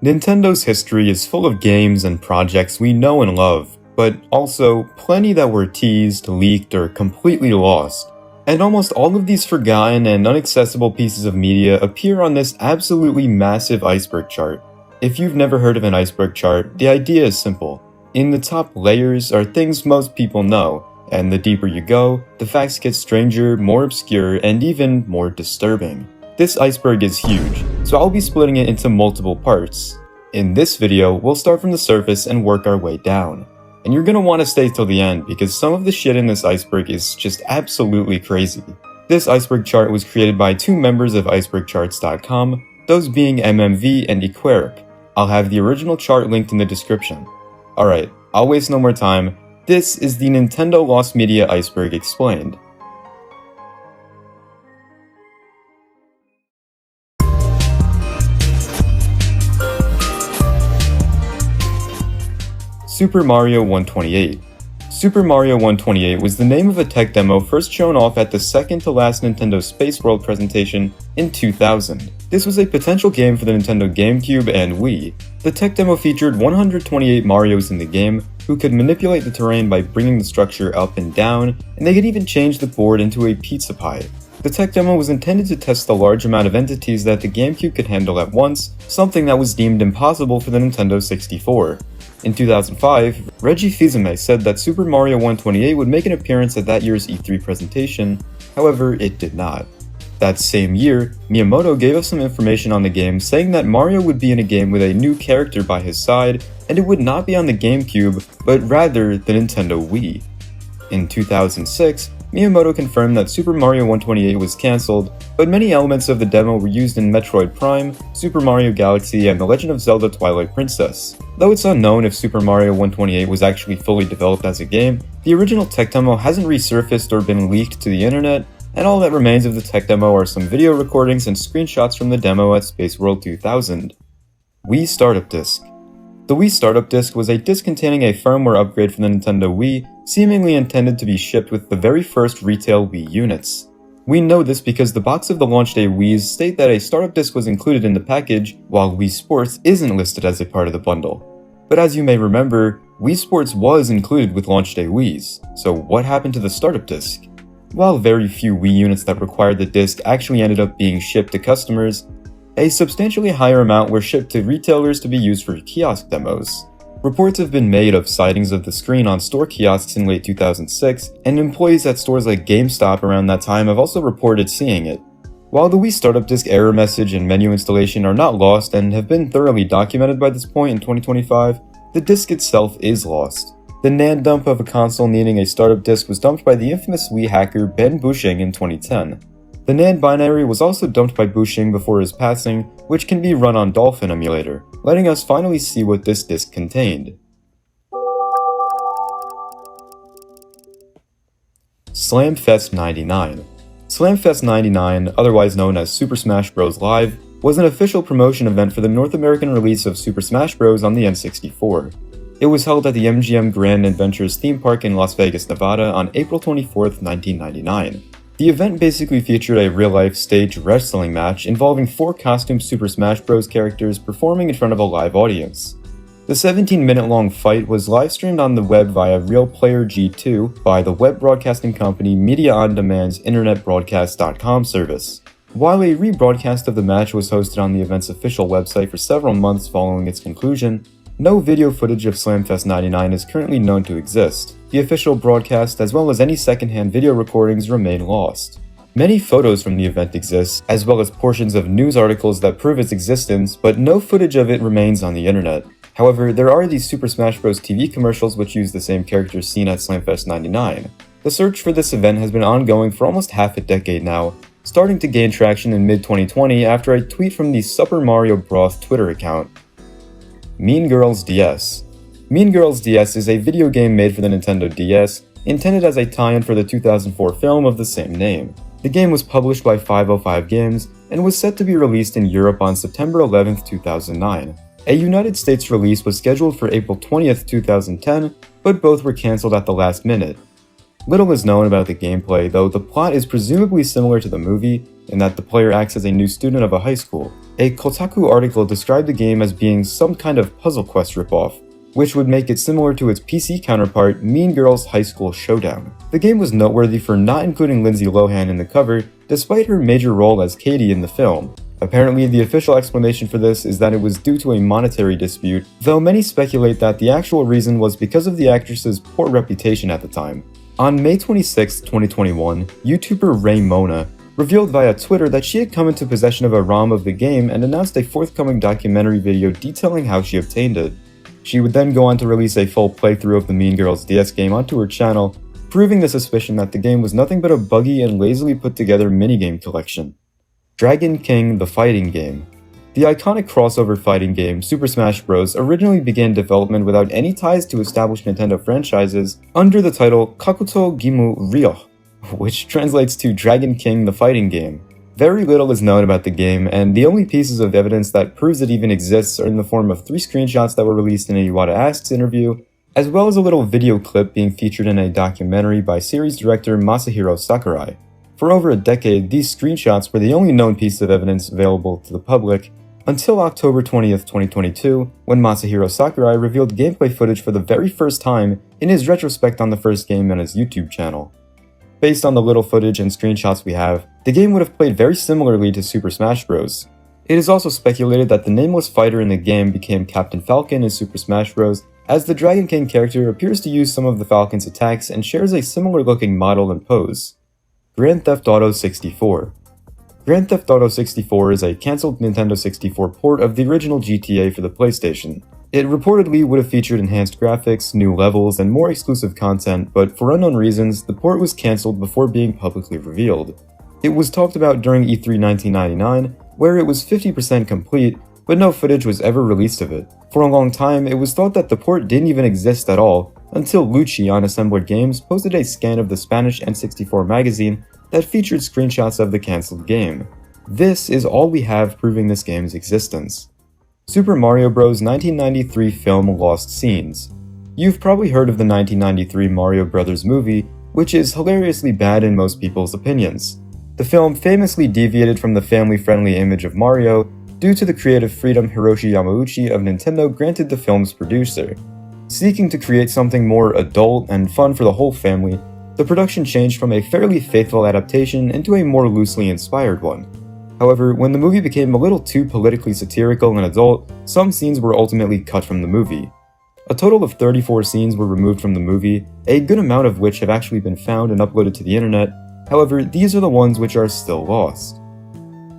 Nintendo's history is full of games and projects we know and love, but also plenty that were teased, leaked, or completely lost. And almost all of these forgotten and inaccessible pieces of media appear on this absolutely massive iceberg chart. If you've never heard of an iceberg chart, the idea is simple. In the top layers are things most people know, and the deeper you go, the facts get stranger, more obscure, and even more disturbing. This iceberg is huge, so I'll be splitting it into multiple parts. In this video, we'll start from the surface and work our way down. And you're gonna want to stay till the end because some of the shit in this iceberg is just absolutely crazy. This iceberg chart was created by two members of icebergcharts.com, those being MMV and Iceberg. I'll have the original chart linked in the description. Alright, I'll waste no more time. This is the Nintendo Lost Media Iceberg Explained. Super Mario 128. Super Mario 128 was the name of a tech demo first shown off at the second-to-last Nintendo Space World presentation in 2000. This was a potential game for the Nintendo GameCube and Wii. The tech demo featured 128 Marios in the game, who could manipulate the terrain by bringing the structure up and down, and they could even change the board into a pizza pie. The tech demo was intended to test the large amount of entities that the GameCube could handle at once, something that was deemed impossible for the Nintendo 64. In 2005, Reggie Fils-Aimé said that Super Mario 128 would make an appearance at that year's E3 presentation, however, it did not. That same year, Miyamoto gave us some information on the game saying that Mario would be in a game with a new character by his side, and it would not be on the GameCube, but rather the Nintendo Wii. In 2006, Miyamoto confirmed that Super Mario 128 was cancelled, but many elements of the demo were used in Metroid Prime, Super Mario Galaxy, and The Legend of Zelda Twilight Princess. Though it's unknown if Super Mario 128 was actually fully developed as a game, the original tech demo hasn't resurfaced or been leaked to the internet, and all that remains of the tech demo are some video recordings and screenshots from the demo at Space World 2000. Wii Startup Disc. The Wii Startup Disc was a disc containing a firmware upgrade for the Nintendo Wii, seemingly intended to be shipped with the very first retail Wii units. We know this because the box of the launch day Wiis state that a startup disc was included in the package, while Wii Sports isn't listed as a part of the bundle. But as you may remember, Wii Sports was included with launch day Wiis, so what happened to the startup disc? While very few Wii units that required the disc actually ended up being shipped to customers, a substantially higher amount were shipped to retailers to be used for kiosk demos. Reports have been made of sightings of the screen on store kiosks in late 2006, and employees at stores like GameStop around that time have also reported seeing it. While the Wii Startup Disc error message and menu installation are not lost and have been thoroughly documented by this point in 2025, the disc itself is lost. The NAND dump of a console needing a startup disc was dumped by the infamous Wii hacker Ben Bushing in 2010. The NAND binary was also dumped by Bushing before his passing, which can be run on Dolphin emulator, letting us finally see what this disc contained. Slamfest 99. Slamfest 99, otherwise known as Super Smash Bros. Live, was an official promotion event for the North American release of Super Smash Bros. On the N64. It was held at the MGM Grand Adventures theme park in Las Vegas, Nevada on April 24, 1999. The event basically featured a real-life stage wrestling match involving 4 costume Super Smash Bros. Characters performing in front of a live audience. The 17-minute-long fight was live-streamed on the web via Real Player G2 by the web broadcasting company Media On Demand's InternetBroadcast.com service. While a rebroadcast of the match was hosted on the event's official website for several months following its conclusion, no video footage of Slamfest 99 is currently known to exist. The official broadcast, as well as any secondhand video recordings, remain lost. Many photos from the event exist, as well as portions of news articles that prove its existence, but no footage of it remains on the internet. However, there are these Super Smash Bros. TV commercials which use the same characters seen at Slamfest 99. The search for this event has been ongoing for almost half a decade now, starting to gain traction in mid-2020 after a tweet from the Super Mario Broth Twitter account. Mean Girls DS. Mean Girls DS is a video game made for the Nintendo DS, intended as a tie-in for the 2004 film of the same name. The game was published by 505 Games and was set to be released in Europe on September 11, 2009. A United States release was scheduled for April 20, 2010, but both were cancelled at the last minute. Little is known about the gameplay, though the plot is presumably similar to the movie, in that the player acts as a new student of a high school. A Kotaku article described the game as being some kind of Puzzle Quest ripoff, which would make it similar to its PC counterpart, Mean Girls High School Showdown. The game was noteworthy for not including Lindsay Lohan in the cover, despite her major role as Katie in the film. Apparently, the official explanation for this is that it was due to a monetary dispute, though many speculate that the actual reason was because of the actress's poor reputation at the time. On May 26, 2021, YouTuber Ray Mona revealed via Twitter that she had come into possession of a ROM of the game and announced a forthcoming documentary video detailing how she obtained it. She would then go on to release a full playthrough of the Mean Girls DS game onto her channel, proving the suspicion that the game was nothing but a buggy and lazily put together minigame collection. Dragon King: The Fighting Game. The iconic crossover fighting game Super Smash Bros. Originally began development without any ties to established Nintendo franchises under the title Kakuto Gimu Ryo, which translates to Dragon King: The Fighting Game. Very little is known about the game, and the only pieces of evidence that proves it even exists are in the form of 3 screenshots that were released in a Iwata Asks interview, as well as a little video clip being featured in a documentary by series director Masahiro Sakurai. For over a decade, these screenshots were the only known piece of evidence available to the public, until October 20th, 2022, when Masahiro Sakurai revealed gameplay footage for the very first time in his retrospect on the first game on his YouTube channel. Based on the little footage and screenshots we have, the game would have played very similarly to Super Smash Bros. It is also speculated that the nameless fighter in the game became Captain Falcon in Super Smash Bros, as the Dragon King character appears to use some of the Falcon's attacks and shares a similar looking model and pose. Grand Theft Auto 64. Grand Theft Auto 64 is a cancelled Nintendo 64 port of the original GTA for the PlayStation. It reportedly would have featured enhanced graphics, new levels, and more exclusive content, but for unknown reasons, the port was cancelled before being publicly revealed. It was talked about during E3 1999, where it was 50% complete, but no footage was ever released of it. For a long time, it was thought that the port didn't even exist at all, until Lucci on Assembler Games posted a scan of the Spanish N64 magazine that featured screenshots of the cancelled game. This is all we have proving this game's existence. Super Mario Bros. 1993 film Lost Scenes. You've probably heard of the 1993 Mario Bros. Movie, which is hilariously bad in most people's opinions. The film famously deviated from the family-friendly image of Mario due to the creative freedom Hiroshi Yamauchi of Nintendo granted the film's producer. Seeking to create something more adult and fun for the whole family, the production changed from a fairly faithful adaptation into a more loosely inspired one. However, when the movie became a little too politically satirical and adult, some scenes were ultimately cut from the movie. A total of 34 scenes were removed from the movie, a good amount of which have actually been found and uploaded to the internet. However, these are the ones which are still lost.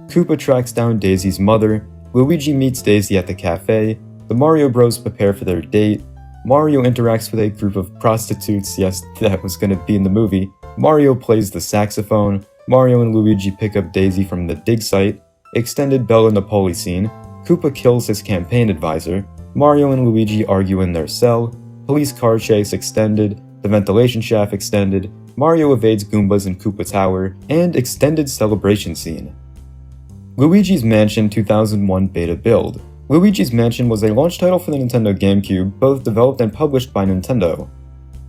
Koopa tracks down Daisy's mother, Luigi meets Daisy at the cafe, the Mario Bros prepare for their date, Mario interacts with a group of prostitutes, yes, that was gonna be in the movie, Mario plays the saxophone, Mario and Luigi pick up Daisy from the dig site, extended Bella Napoli scene, Koopa kills his campaign advisor, Mario and Luigi argue in their cell, police car chase extended, the ventilation shaft extended, Mario evades Goombas in Koopa Tower, and extended celebration scene. Luigi's Mansion 2001 beta build. Luigi's Mansion was a launch title for the Nintendo GameCube, both developed and published by Nintendo.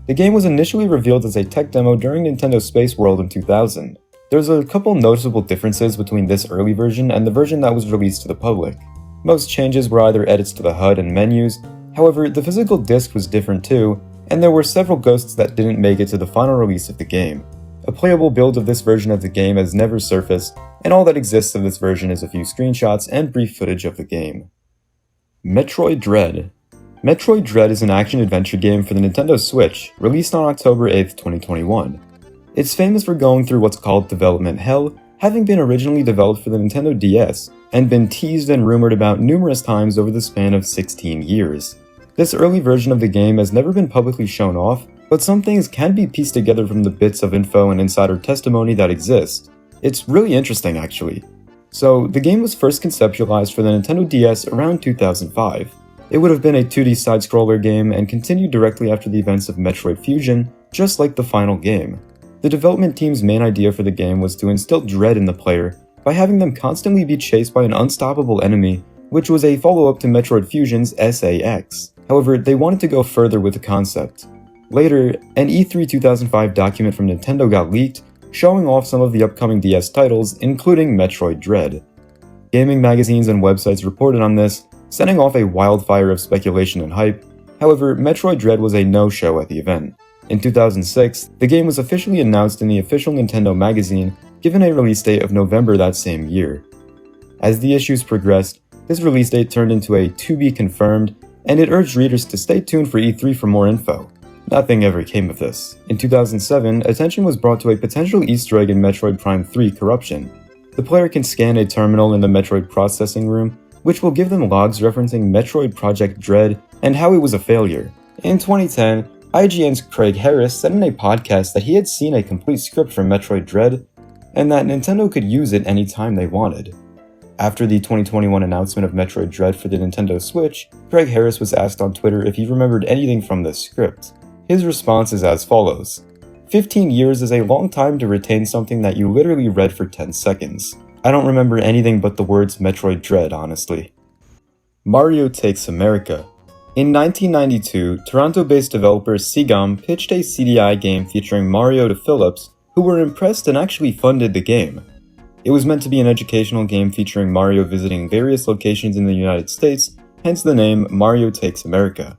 The game was initially revealed as a tech demo during Nintendo Space World in 2000. There's a couple noticeable differences between this early version and the version that was released to the public. Most changes were either edits to the HUD and menus, however the physical disc was different too, and there were several ghosts that didn't make it to the final release of the game. A playable build of this version of the game has never surfaced, and all that exists of this version is a few screenshots and brief footage of the game. Metroid Dread. Metroid Dread is an action-adventure game for the Nintendo Switch, released on October 8, 2021. It's famous for going through what's called development hell, having been originally developed for the Nintendo DS, and been teased and rumored about numerous times over the span of 16 years. This early version of the game has never been publicly shown off, but some things can be pieced together from the bits of info and insider testimony that exist. It's really interesting, actually. So, the game was first conceptualized for the Nintendo DS around 2005. It would have been a 2D side-scroller game and continued directly after the events of Metroid Fusion, just like the final game. The development team's main idea for the game was to instill dread in the player by having them constantly be chased by an unstoppable enemy, which was a follow-up to Metroid Fusion's SAX. However, they wanted to go further with the concept. Later, an E3 2005 document from Nintendo got leaked, showing off some of the upcoming DS titles, including Metroid Dread. Gaming magazines and websites reported on this, setting off a wildfire of speculation and hype. However, Metroid Dread was a no-show at the event. In 2006, the game was officially announced in the official Nintendo magazine, given a release date of November that same year. As the issues progressed, this release date turned into a to be confirmed, and it urged readers to stay tuned for E3 for more info. Nothing ever came of this. In 2007, attention was brought to a potential Easter egg in Metroid Prime 3 Corruption. The player can scan a terminal in the Metroid processing room, which will give them logs referencing Metroid Project Dread and how it was a failure. In 2010, IGN's Craig Harris said in a podcast that he had seen a complete script for Metroid Dread, and that Nintendo could use it anytime they wanted. After the 2021 announcement of Metroid Dread for the Nintendo Switch, Craig Harris was asked on Twitter if he remembered anything from this script. His response is as follows: 15 years is a long time to retain something that you literally read for 10 seconds. I don't remember anything but the words Metroid Dread, honestly. Mario Takes America. In 1992, Toronto-based developer Sekai pitched a CDI game featuring Mario to Philips, who were impressed and actually funded the game. It was meant to be an educational game featuring Mario visiting various locations in the United States, hence the name Mario Takes America.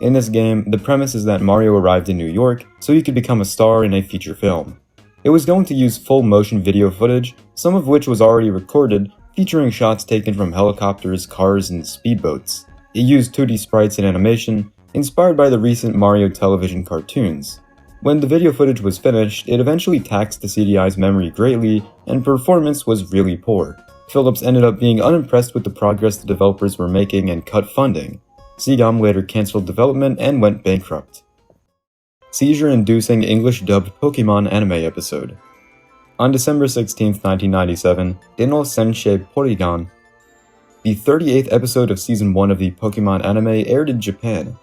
In this game, the premise is that Mario arrived in New York so he could become a star in a feature film. It was going to use full motion video footage, some of which was already recorded, featuring shots taken from helicopters, cars, and speedboats. It used 2D sprites and animation, inspired by the recent Mario television cartoons. When the video footage was finished, it eventually taxed the CDI's memory greatly, and performance was really poor. Philips ended up being unimpressed with the progress the developers were making and cut funding. Sekai later cancelled development and went bankrupt. Seizure-inducing English-dubbed Pokémon anime episode. On December 16, 1997, Deno Sensei Porygon, the 38th episode of Season 1 of the Pokémon anime, aired in Japan.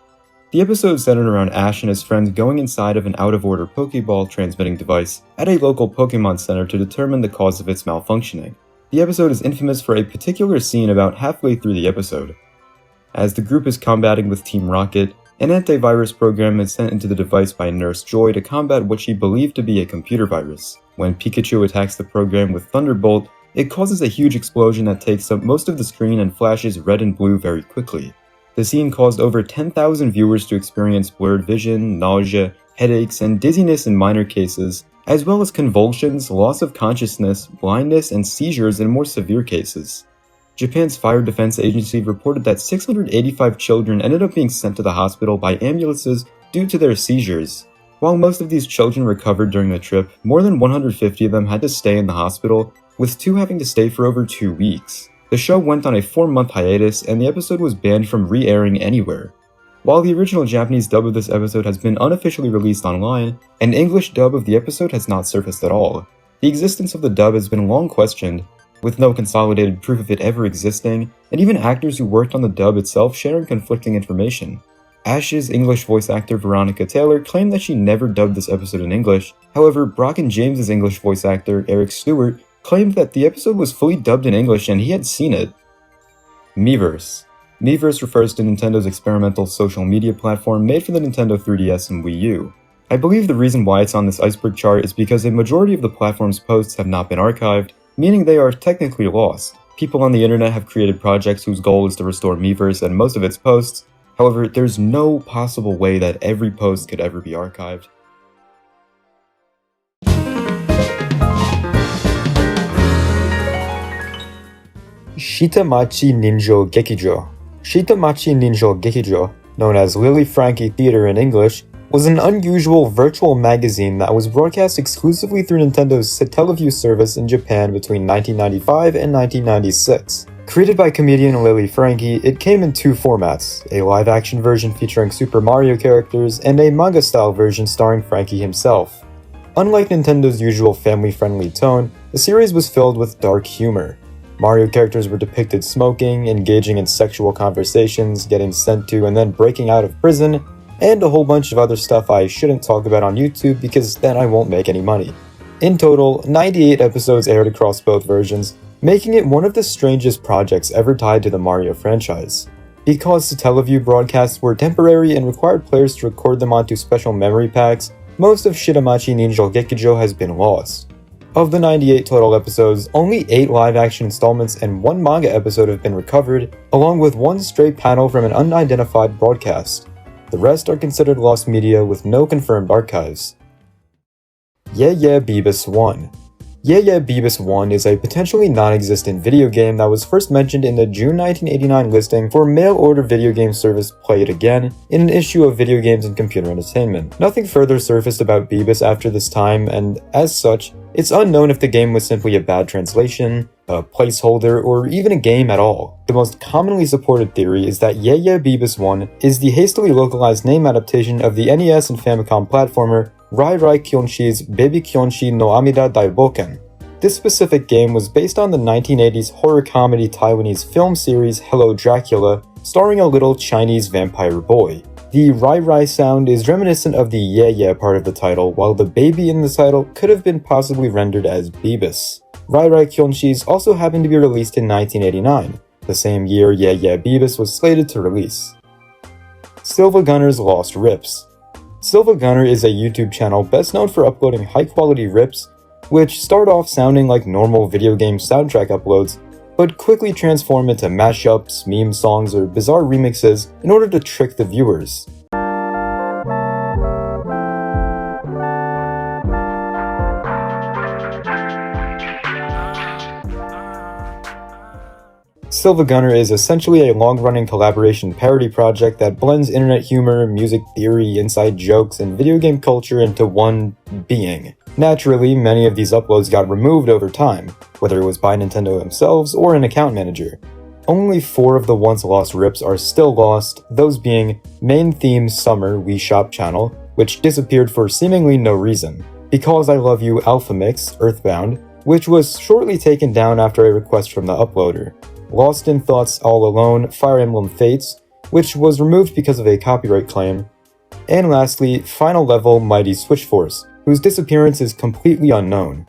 The episode centered around Ash and his friends going inside of an out-of-order Pokéball transmitting device at a local Pokémon Center to determine the cause of its malfunctioning. The episode is infamous for a particular scene about halfway through the episode. As the group is combating with Team Rocket, an antivirus program is sent into the device by Nurse Joy to combat what she believed to be a computer virus. When Pikachu attacks the program with Thunderbolt, it causes a huge explosion that takes up most of the screen and flashes red and blue very quickly. The scene caused over 10,000 viewers to experience blurred vision, nausea, headaches, and dizziness in minor cases, as well as convulsions, loss of consciousness, blindness, and seizures in more severe cases. Japan's Fire Defense Agency reported that 685 children ended up being sent to the hospital by ambulances due to their seizures. While most of these children recovered during the trip, more than 150 of them had to stay in the hospital, with 2 having to stay for over 2 weeks. The show went on a 4-month hiatus, and the episode was banned from re-airing anywhere. While the original Japanese dub of this episode has been unofficially released online, an English dub of the episode has not surfaced at all. The existence of the dub has been long questioned, with no consolidated proof of it ever existing, and even actors who worked on the dub itself sharing conflicting information. Ash's English voice actor Veronica Taylor claimed that she never dubbed this episode in English. However, Brock and James's English voice actor Eric Stewart claimed that the episode was fully dubbed in English and he had seen it. Miiverse. Miiverse refers to Nintendo's experimental social media platform made for the Nintendo 3DS and Wii U. I believe the reason why it's on this Iceberg chart is because a majority of the platform's posts have not been archived, meaning they are technically lost. People on the internet have created projects whose goal is to restore Miiverse and most of its posts. However, there's no possible way that every post could ever be archived. Shitamachi Ninjo Gekijo. Shitamachi Ninjo Gekijo, known as Lily Frankie Theater in English, was an unusual virtual magazine that was broadcast exclusively through Nintendo's Satellaview service in Japan between 1995 and 1996. Created by comedian Lily Frankie, it came in 2 formats, a live-action version featuring Super Mario characters and a manga-style version starring Frankie himself. Unlike Nintendo's usual family-friendly tone, the series was filled with dark humor. Mario characters were depicted smoking, engaging in sexual conversations, getting sent to and then breaking out of prison, and a whole bunch of other stuff I shouldn't talk about on YouTube because then I won't make any money. In total, 98 episodes aired across both versions, making it one of the strangest projects ever tied to the Mario franchise. Because Satellaview broadcasts were temporary and required players to record them onto special memory packs, most of Shitamachi Ninja Gekijo has been lost. Of the 98 total episodes, only 8 live-action installments and 1 manga episode have been recovered, along with 1 stray panel from an unidentified broadcast. The rest are considered lost media with no confirmed archives. Yeah Yeah Beavis 1. Yeah Yeah Beavis 1 is a potentially non-existent video game that was first mentioned in the June 1989 listing for mail-order video game service Play It Again in an issue of Video Games and Computer Entertainment. Nothing further surfaced about Beavis after this time, and as such, it's unknown if the game was simply a bad translation, a placeholder, or even a game at all. The most commonly supported theory is that Yeah Yeah Beavis 1 is the hastily localized name adaptation of the NES and Famicom platformer Rai Rai Kyonshi's Baby Kyonshi no Amida Daiboken. This specific game was based on the 1980s horror comedy Taiwanese film series Hello Dracula, starring a little Chinese vampire boy. The Rai Rai sound is reminiscent of the Yeah Yeah part of the title, while the baby in the title could have been possibly rendered as Beavis. Rai Rai Kyonshi's also happened to be released in 1989, the same year Yeah Yeah Beavis was slated to release. Silva Gunner's Lost Rips. Silva Gunner is a YouTube channel best known for uploading high-quality rips, which start off sounding like normal video game soundtrack uploads, but quickly transform into mashups, meme songs, or bizarre remixes in order to trick the viewers. Silva Gunner is essentially a long-running collaboration parody project that blends internet humor, music theory, inside jokes, and video game culture into one being. Naturally, many of these uploads got removed over time, whether it was by Nintendo themselves or an account manager. Only 4 of the once lost rips are still lost, those being Main Theme Summer Wii Shop channel, which disappeared for seemingly no reason, Because I Love You Alpha Mix, Earthbound, which was shortly taken down after a request from the uploader, Lost in Thoughts All Alone Fire Emblem Fates, which was removed because of a copyright claim, and lastly, Final Level Mighty Switch Force, whose disappearance is completely unknown.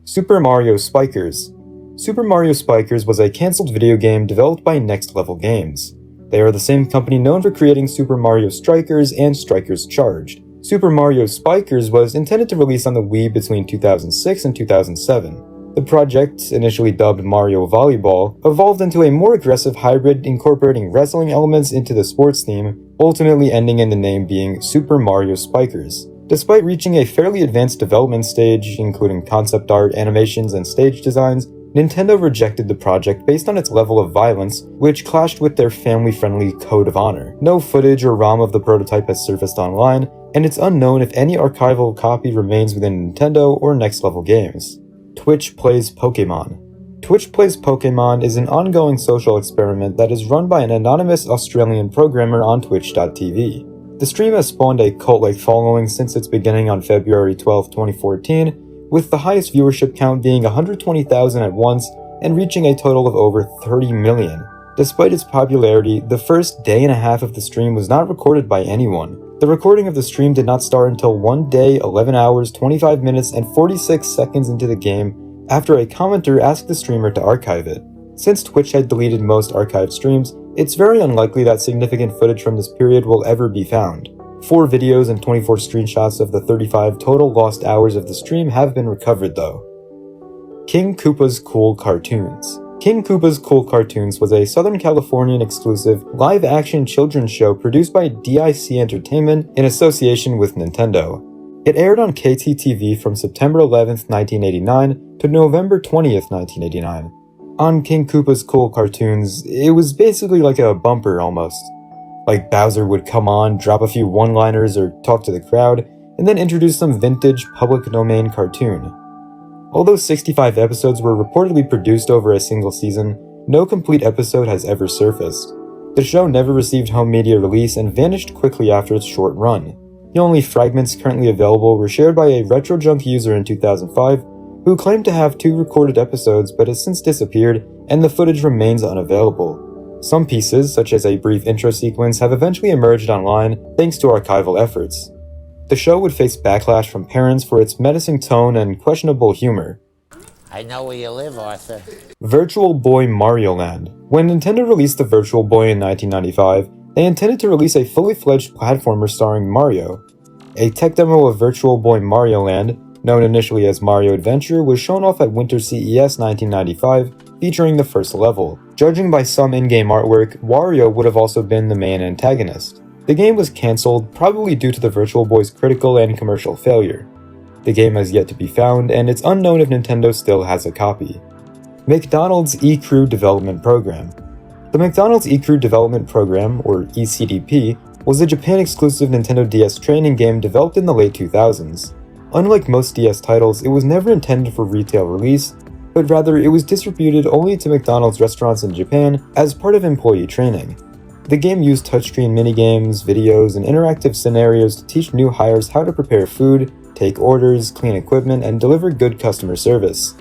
Super Mario Spikers. Super Mario Spikers was a cancelled video game developed by Next Level Games. They are the same company known for creating Super Mario Strikers and Strikers Charged. Super Mario Spikers was intended to release on the Wii between 2006 and 2007. The project, initially dubbed Mario Volleyball, evolved into a more aggressive hybrid incorporating wrestling elements into the sports theme, ultimately ending in the name being Super Mario Spikers. Despite reaching a fairly advanced development stage, including concept art, animations, and stage designs, Nintendo rejected the project based on its level of violence, which clashed with their family-friendly code of honor. No footage or ROM of the prototype has surfaced online, and it's unknown if any archival copy remains within Nintendo or Next Level Games. Twitch Plays Pokémon. Twitch Plays Pokémon is an ongoing social experiment that is run by an anonymous Australian programmer on Twitch.tv. The stream has spawned a cult-like following since its beginning on February 12, 2014, with the highest viewership count being 120,000 at once and reaching a total of over 30 million. Despite its popularity, the first day and a half of the stream was not recorded by anyone. The recording of the stream did not start until 1 day, 11 hours, 25 minutes, and 46 seconds into the game after a commenter asked the streamer to archive it. Since Twitch had deleted most archived streams, it's very unlikely that significant footage from this period will ever be found. 4 videos and 24 screenshots of the 35 total lost hours of the stream have been recovered though. King Koopa's Cool Cartoons. King Koopa's Cool Cartoons was a Southern Californian exclusive live-action children's show produced by DIC Entertainment in association with Nintendo. It aired on KTTV from September 11th, 1989 to November 20th, 1989. On King Koopa's Cool Cartoons, it was basically like a bumper almost. Like Bowser would come on, drop a few one-liners or talk to the crowd, and then introduce some vintage public domain cartoon. Although 65 episodes were reportedly produced over a single season, no complete episode has ever surfaced. The show never received home media release and vanished quickly after its short run. The only fragments currently available were shared by a RetroJunk user in 2005, who claimed to have 2 recorded episodes but has since disappeared, and the footage remains unavailable. Some pieces, such as a brief intro sequence, have eventually emerged online thanks to archival efforts. The show would face backlash from parents for its menacing tone and questionable humor. I know where you live, Arthur. Virtual Boy Mario Land. When Nintendo released the Virtual Boy in 1995, they intended to release a fully fledged platformer starring Mario. A tech demo of Virtual Boy Mario Land, known initially as Mario Adventure, was shown off at Winter CES 1995, featuring the first level. Judging by some in-game artwork, Wario would have also been the main antagonist. The game was cancelled, probably due to the Virtual Boy's critical and commercial failure. The game has yet to be found, and it's unknown if Nintendo still has a copy. McDonald's eCrew Development Program. The McDonald's eCrew Development Program, or ECDP, was a Japan-exclusive Nintendo DS training game developed in the late 2000s. Unlike most DS titles, it was never intended for retail release, but rather it was distributed only to McDonald's restaurants in Japan as part of employee training. The game used touchscreen minigames, videos, and interactive scenarios to teach new hires how to prepare food, take orders, clean equipment, and deliver good customer service.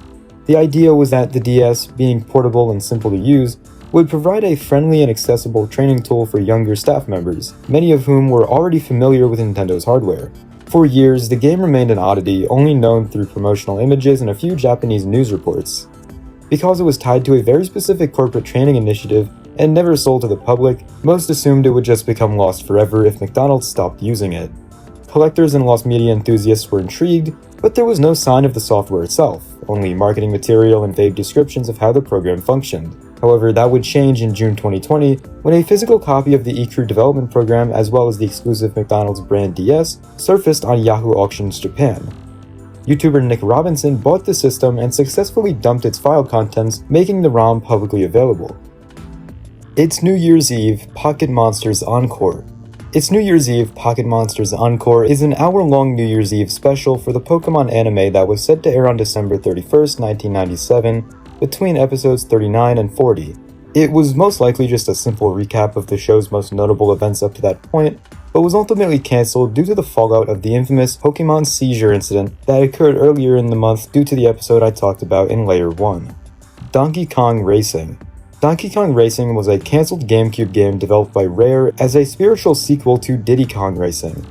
The idea was that the DS, being portable and simple to use, would provide a friendly and accessible training tool for younger staff members, many of whom were already familiar with Nintendo's hardware. For years, the game remained an oddity, only known through promotional images and a few Japanese news reports. Because it was tied to a very specific corporate training initiative and never sold to the public, most assumed it would just become lost forever if McDonald's stopped using it. Collectors and lost media enthusiasts were intrigued, but there was no sign of the software itself, only marketing material and vague descriptions of how the program functioned. However, that would change in June 2020 when a physical copy of the eCrew development program as well as the exclusive McDonald's brand DS surfaced on Yahoo Auctions Japan. YouTuber Nick Robinson bought the system and successfully dumped its file contents, making the ROM publicly available. It's New Year's Eve Pocket Monsters Encore. It's New Year's Eve Pocket Monsters Encore is an hour-long New Year's Eve special for the Pokémon anime that was set to air on December 31st, 1997, between episodes 39 and 40. It was most likely just a simple recap of the show's most notable events up to that point, but was ultimately cancelled due to the fallout of the infamous Pokémon seizure incident that occurred earlier in the month due to the episode I talked about in Layer 1. Donkey Kong Racing. Donkey Kong Racing was a cancelled GameCube game developed by Rare as a spiritual sequel to Diddy Kong Racing.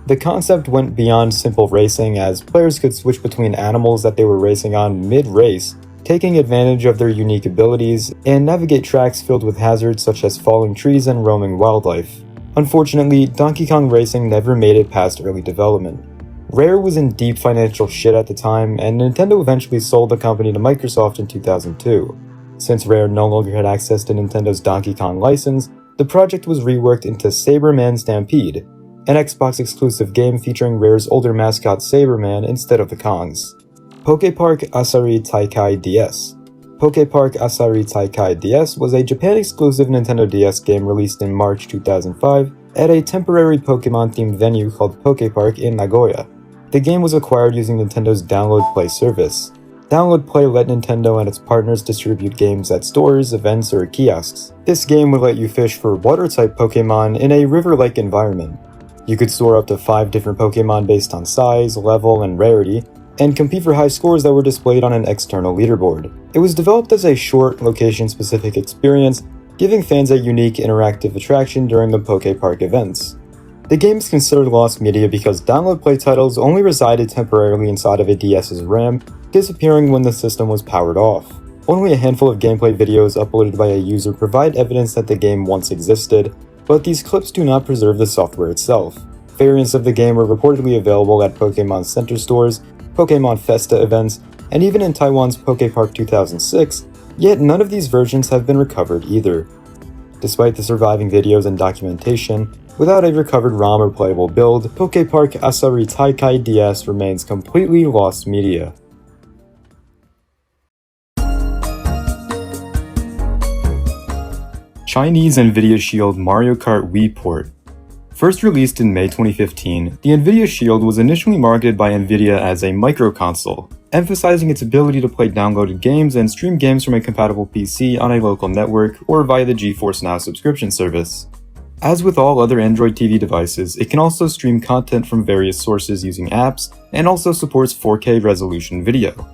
The concept went beyond simple racing as players could switch between animals that they were racing on mid-race, taking advantage of their unique abilities, and navigate tracks filled with hazards such as falling trees and roaming wildlife. Unfortunately, Donkey Kong Racing never made it past early development. Rare was in deep financial shit at the time, and Nintendo eventually sold the company to Microsoft in 2002. Since Rare no longer had access to Nintendo's Donkey Kong license, the project was reworked into Saberman Stampede, an Xbox-exclusive game featuring Rare's older mascot Saberman instead of the Kongs. Poképark Asari Taikai DS. Poképark Asari Taikai DS was a Japan-exclusive Nintendo DS game released in March 2005 at a temporary Pokémon-themed venue called Poképark in Nagoya. The game was acquired using Nintendo's Download Play service. Download Play let Nintendo and its partners distribute games at stores, events, or kiosks. This game would let you fish for water-type Pokémon in a river-like environment. You could store up to 5 different Pokémon based on size, level, and rarity, and compete for high scores that were displayed on an external leaderboard. It was developed as a short, location-specific experience, giving fans a unique interactive attraction during the Poképark events. The game is considered lost media because Download Play titles only resided temporarily inside of a DS's RAM, disappearing when the system was powered off. Only a handful of gameplay videos uploaded by a user provide evidence that the game once existed, but these clips do not preserve the software itself. Variants of the game were reportedly available at Pokémon Center stores, Pokémon Festa events, and even in Taiwan's Poképark 2006, yet none of these versions have been recovered either. Despite the surviving videos and documentation, without a recovered ROM or playable build, Poképark Asari Taikai DS remains completely lost media. Chinese Nvidia Shield Mario Kart Wii port. First released in May 2015, the Nvidia Shield was initially marketed by Nvidia as a microconsole, emphasizing its ability to play downloaded games and stream games from a compatible PC on a local network or via the GeForce Now subscription service. As with all other Android TV devices, it can also stream content from various sources using apps, and also supports 4K resolution video.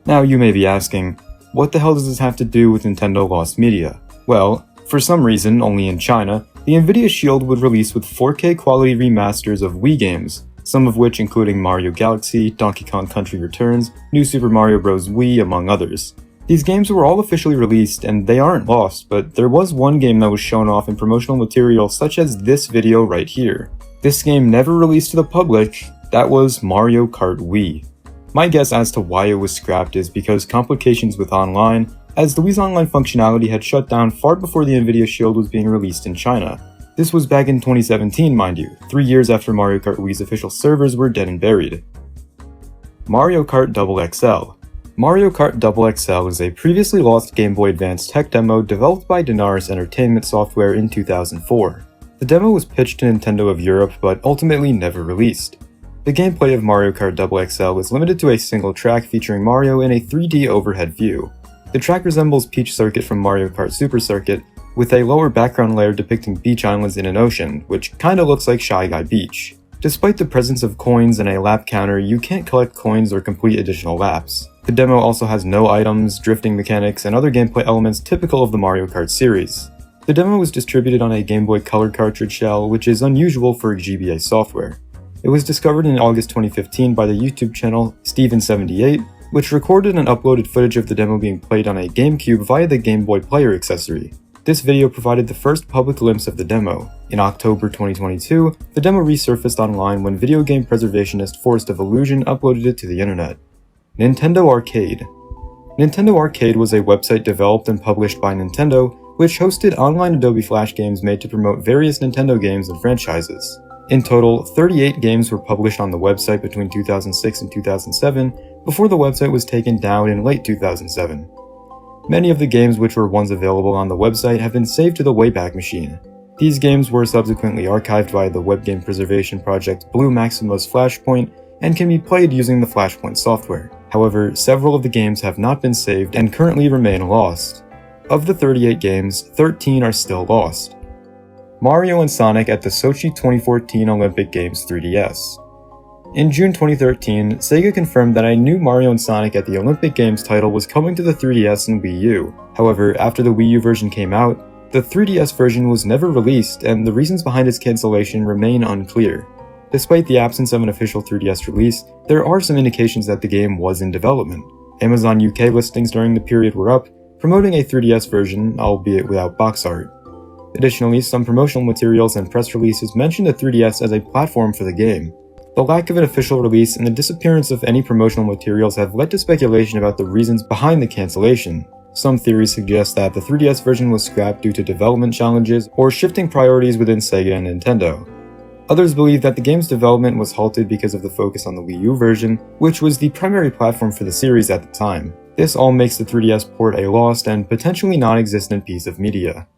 Now you may be asking, what the hell does this have to do with Nintendo lost media? Well, for some reason, only in China, the Nvidia Shield would release with 4K quality remasters of Wii games, some of which including Mario Galaxy, Donkey Kong Country Returns, New Super Mario Bros. Wii, among others. These games were all officially released, and they aren't lost, but there was one game that was shown off in promotional material such as this video right here. This game never released to the public. That was Mario Kart Wii. My guess as to why it was scrapped is because complications with online, as the Wii's online functionality had shut down far before the Nvidia Shield was being released in China. This was back in 2017, mind you, 3 years after Mario Kart Wii's official servers were dead and buried. Mario Kart XXL. Mario Kart XXL is a previously lost Game Boy Advance tech demo developed by Demae Entertainment Software in 2004. The demo was pitched to Nintendo of Europe but ultimately never released. The gameplay of Mario Kart XXL was limited to a single track featuring Mario in a 3D overhead view. The track resembles Peach Circuit from Mario Kart Super Circuit, with a lower background layer depicting beach islands in an ocean, which kinda looks like Shy Guy Beach. Despite the presence of coins and a lap counter, you can't collect coins or complete additional laps. The demo also has no items, drifting mechanics, and other gameplay elements typical of the Mario Kart series. The demo was distributed on a Game Boy Color cartridge shell, which is unusual for GBA software. It was discovered in August 2015 by the YouTube channel Steven78, which recorded and uploaded footage of the demo being played on a GameCube via the Game Boy Player accessory. This video provided the first public glimpse of the demo. In October 2022, the demo resurfaced online when video game preservationist Forest of Illusion uploaded it to the internet. Nintendo Arcade. Nintendo Arcade was a website developed and published by Nintendo, which hosted online Adobe Flash games made to promote various Nintendo games and franchises. In total, 38 games were published on the website between 2006 and 2007, before the website was taken down in late 2007. Many of the games which were once available on the website have been saved to the Wayback Machine. These games were subsequently archived via the web game preservation project Blue Maxima's Flashpoint and can be played using the Flashpoint software. However, several of the games have not been saved and currently remain lost. Of the 38 games, 13 are still lost. Mario and Sonic at the Sochi 2014 Olympic Games 3DS. In June 2013, Sega confirmed that a new Mario and Sonic at the Olympic Games title was coming to the 3DS and Wii U. However, after the Wii U version came out, the 3DS version was never released and the reasons behind its cancellation remain unclear. Despite the absence of an official 3DS release, there are some indications that the game was in development. Amazon UK listings during the period were up, promoting a 3DS version, albeit without box art. Additionally, some promotional materials and press releases mentioned the 3DS as a platform for the game. The lack of an official release and the disappearance of any promotional materials have led to speculation about the reasons behind the cancellation. Some theories suggest that the 3DS version was scrapped due to development challenges or shifting priorities within Sega and Nintendo. Others believe that the game's development was halted because of the focus on the Wii U version, which was the primary platform for the series at the time. This all makes the 3DS port a lost and potentially non-existent piece of media.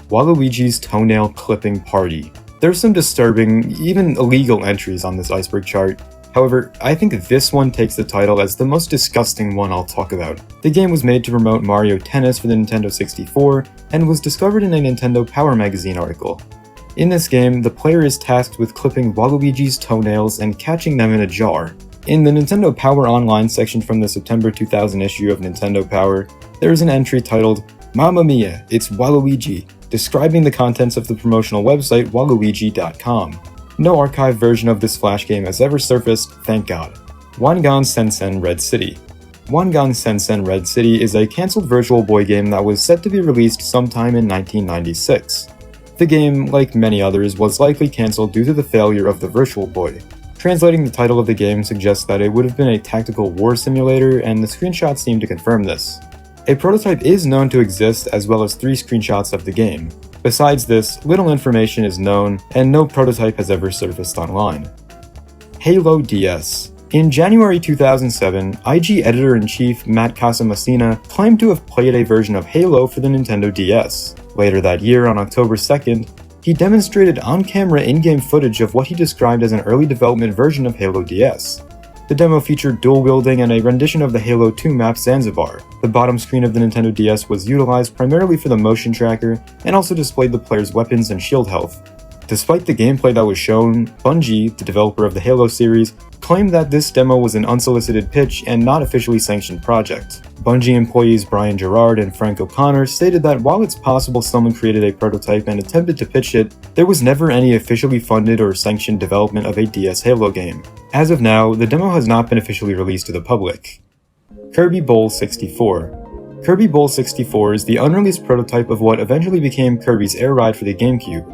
Waluigi's Toenail Clipping Party. There's some disturbing, even illegal entries on this Iceberg chart. However, I think this one takes the title as the most disgusting one I'll talk about. The game was made to promote Mario Tennis for the Nintendo 64 and was discovered in a Nintendo Power magazine article. In this game, the player is tasked with clipping Waluigi's toenails and catching them in a jar. In the Nintendo Power Online section from the September 2000 issue of Nintendo Power, there is an entry titled, "Mamma Mia, it's Waluigi," describing the contents of the promotional website waluigi.com. No archived version of this Flash game has ever surfaced, thank God. Wangan Sensen Red City. Wangan Sensen Red City is a cancelled Virtual Boy game that was set to be released sometime in 1996. The game, like many others, was likely cancelled due to the failure of the Virtual Boy. Translating the title of the game suggests that it would have been a tactical war simulator, and the screenshots seem to confirm this. A prototype is known to exist, as well as 3 screenshots of the game. Besides this, little information is known, and no prototype has ever surfaced online. Halo DS. In January 2007, IG Editor-in-Chief Matt Casamassina claimed to have played a version of Halo for the Nintendo DS. Later that year, on October 2nd, he demonstrated on-camera in-game footage of what he described as an early development version of Halo DS. The demo featured dual-wielding and a rendition of the Halo 2 map Zanzibar. The bottom screen of the Nintendo DS was utilized primarily for the motion tracker and also displayed the player's weapons and shield health. Despite the gameplay that was shown, Bungie, the developer of the Halo series, claimed that this demo was an unsolicited pitch and not officially sanctioned project. Bungie employees Brian Gerard and Frank O'Connor stated that while it's possible someone created a prototype and attempted to pitch it, there was never any officially funded or sanctioned development of a DS Halo game. As of now, the demo has not been officially released to the public. Kirby Bowl 64. Kirby Bowl 64 is the unreleased prototype of what eventually became Kirby's Air Ride for the GameCube.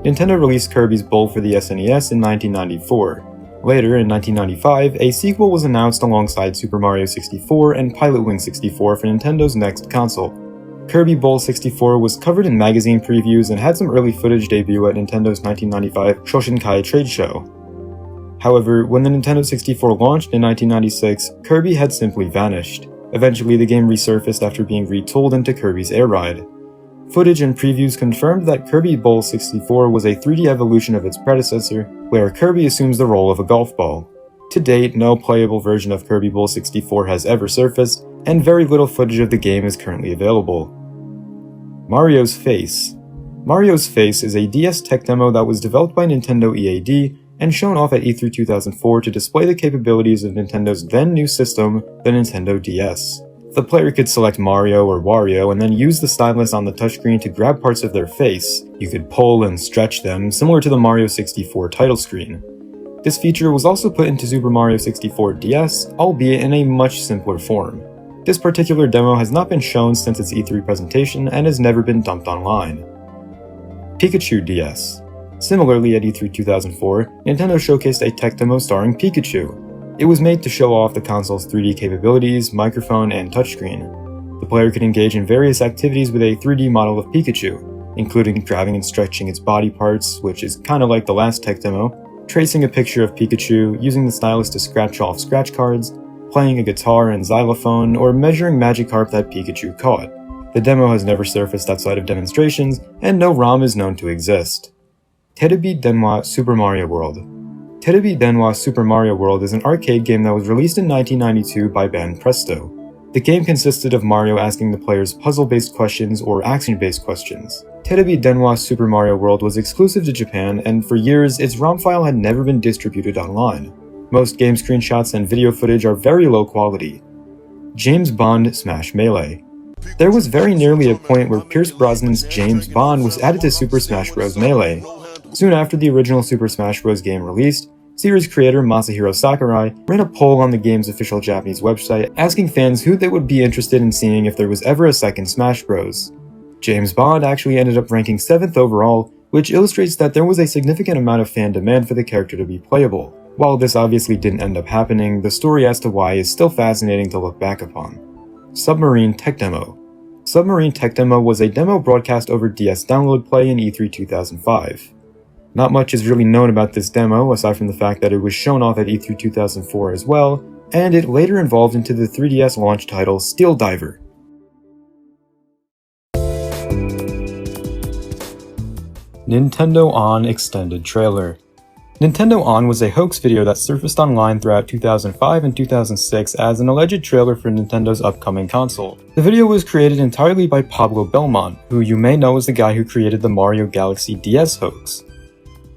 Nintendo released Kirby's Bowl for the SNES in 1994. Later, in 1995, a sequel was announced alongside Super Mario 64 and Pilot Wing 64 for Nintendo's next console. Kirby Bowl 64 was covered in magazine previews and had some early footage debut at Nintendo's 1995 Shoshinkai trade show. However, when the Nintendo 64 launched in 1996, Kirby had simply vanished. Eventually, the game resurfaced after being retooled into Kirby's Air Ride. Footage and previews confirmed that Kirby Bowl 64 was a 3D evolution of its predecessor, where Kirby assumes the role of a golf ball. To date, no playable version of Kirby Bowl 64 has ever surfaced, and very little footage of the game is currently available. Mario's Face. Mario's Face is a DS tech demo that was developed by Nintendo EAD and shown off at E3 2004 to display the capabilities of Nintendo's then-new system, the Nintendo DS. The player could select Mario or Wario and then use the stylus on the touchscreen to grab parts of their face. You could pull and stretch them, similar to the Mario 64 title screen. This feature was also put into Super Mario 64 DS, albeit in a much simpler form. This particular demo has not been shown since its E3 presentation and has never been dumped online. Pikachu DS. Similarly, at E3 2004, Nintendo showcased a tech demo starring Pikachu. It was made to show off the console's 3D capabilities, microphone, and touchscreen. The player could engage in various activities with a 3D model of Pikachu, including grabbing and stretching its body parts, which is kinda like the last tech demo, tracing a picture of Pikachu, using the stylus to scratch off scratch cards, playing a guitar and xylophone, or measuring Magikarp that Pikachu caught. The demo has never surfaced outside of demonstrations, and no ROM is known to exist. Terubi Denwa Super Mario World. Terubi Denwa Super Mario World is an arcade game that was released in 1992 by band Presto. The game consisted of Mario asking the players puzzle-based questions or action-based questions. Terubi Denwa Super Mario World was exclusive to Japan, and for years its ROM file had never been distributed online. Most game screenshots and video footage are very low quality. James Bond Smash Melee. There was very nearly a point where Pierce Brosnan's James Bond was added to Super Smash Bros. Melee. Soon after the original Super Smash Bros. Game released, series creator Masahiro Sakurai ran a poll on the game's official Japanese website asking fans who they would be interested in seeing if there was ever a second Smash Bros. James Bond actually ended up ranking 7th overall, which illustrates that there was a significant amount of fan demand for the character to be playable. While this obviously didn't end up happening, the story as to why is still fascinating to look back upon. Submarine Tech Demo. Submarine Tech Demo was a demo broadcast over DS Download Play in E3 2005. Not much is really known about this demo, aside from the fact that it was shown off at E3 2004 as well, and it later evolved into the 3DS launch title Steel Diver. Nintendo On Extended Trailer. Nintendo On was a hoax video that surfaced online throughout 2005 and 2006 as an alleged trailer for Nintendo's upcoming console. The video was created entirely by Pablo Belmont, who you may know as the guy who created the Mario Galaxy DS hoax.